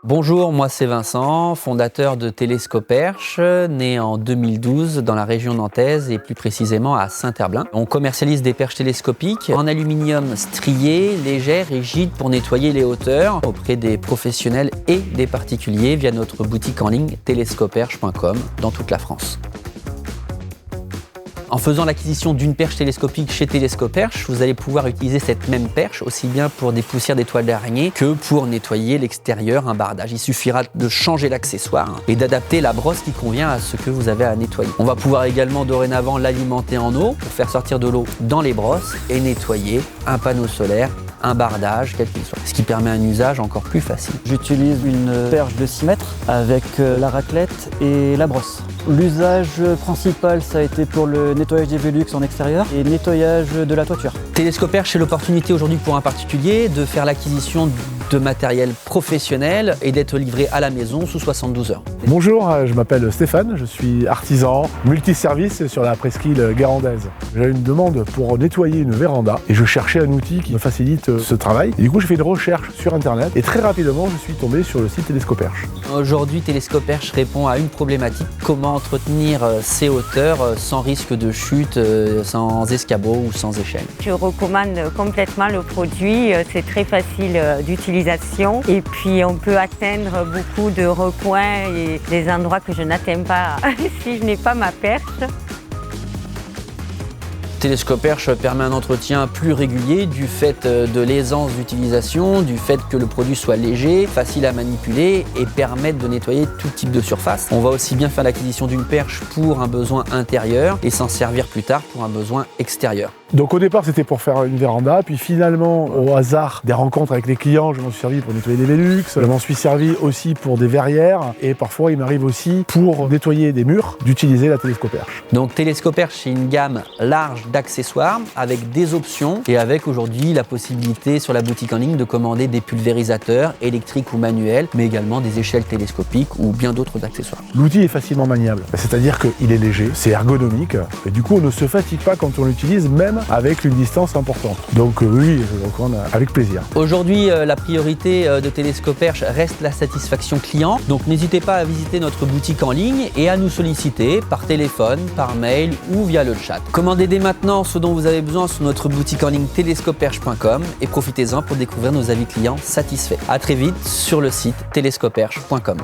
Bonjour, moi c'est Vincent, fondateur de Télescoperche, né en 2012 dans la région nantaise et plus précisément à Saint-Herblain. On commercialise des perches télescopiques en aluminium strié, légères, rigides pour nettoyer les hauteurs auprès des professionnels et des particuliers via notre boutique en ligne télescoperche.com dans toute la France. En faisant l'acquisition d'une perche télescopique chez Télescoperche, vous allez pouvoir utiliser cette même perche aussi bien pour des poussières des toiles d'araignée que pour nettoyer l'extérieur, un bardage. Il suffira de changer l'accessoire et d'adapter la brosse qui convient à ce que vous avez à nettoyer. On va pouvoir également dorénavant l'alimenter en eau pour faire sortir de l'eau dans les brosses et nettoyer un panneau solaire, un bardage, quel qu'il soit, ce qui permet un usage encore plus facile. J'utilise une perche de 6 mètres avec la raclette et la brosse. L'usage principal, ça a été pour le nettoyage des Velux en extérieur et nettoyage de la toiture. Télescoperche, c'est l'opportunité aujourd'hui pour un particulier de faire l'acquisition de matériel professionnel et d'être livré à la maison sous 72 heures. Bonjour, je m'appelle Stéphane, je suis artisan multiservice sur la presqu'île guérandaise. J'ai une demande pour nettoyer une véranda et je cherchais un outil qui me facilite ce travail. Et du coup, j'ai fait une recherche sur internet et très rapidement, je suis tombé sur le site Télescoperche. Aujourd'hui, Télescoperche répond à une problématique: comment entretenir ces hauteurs sans risque de chute, sans escabeau ou sans échelle. Je recommande complètement le produit, c'est très facile d'utilisation et puis on peut atteindre beaucoup de recoins et des endroits que je n'atteins pas si je n'ai pas ma perche. Télescoperche permet un entretien plus régulier du fait de l'aisance d'utilisation, du fait que le produit soit léger, facile à manipuler et permette de nettoyer tout type de surface. On va aussi bien faire l'acquisition d'une perche pour un besoin intérieur et s'en servir plus tard pour un besoin extérieur. Donc au départ, c'était pour faire une véranda, puis finalement, au hasard des rencontres avec les clients, je m'en suis servi pour nettoyer des Velux, je m'en suis servi aussi pour des verrières et parfois il m'arrive aussi pour nettoyer des murs d'utiliser la Télescoperche. Donc Télescoperche, c'est une gamme large d'accessoires avec des options et avec aujourd'hui la possibilité sur la boutique en ligne de commander des pulvérisateurs électriques ou manuels, mais également des échelles télescopiques ou bien d'autres accessoires. L'outil est facilement maniable, c'est-à-dire qu'il est léger, c'est ergonomique et du coup on ne se fatigue pas quand on l'utilise, même avec une distance importante. Donc oui, je le recommande avec plaisir. Aujourd'hui, la priorité de Télescoperche reste la satisfaction client. Donc n'hésitez pas à visiter notre boutique en ligne et à nous solliciter par téléphone, par mail ou via le chat. Commandez dès maintenant ce dont vous avez besoin sur notre boutique en ligne télescoperche.com et profitez-en pour découvrir nos avis clients satisfaits. À très vite sur le site télescoperche.com.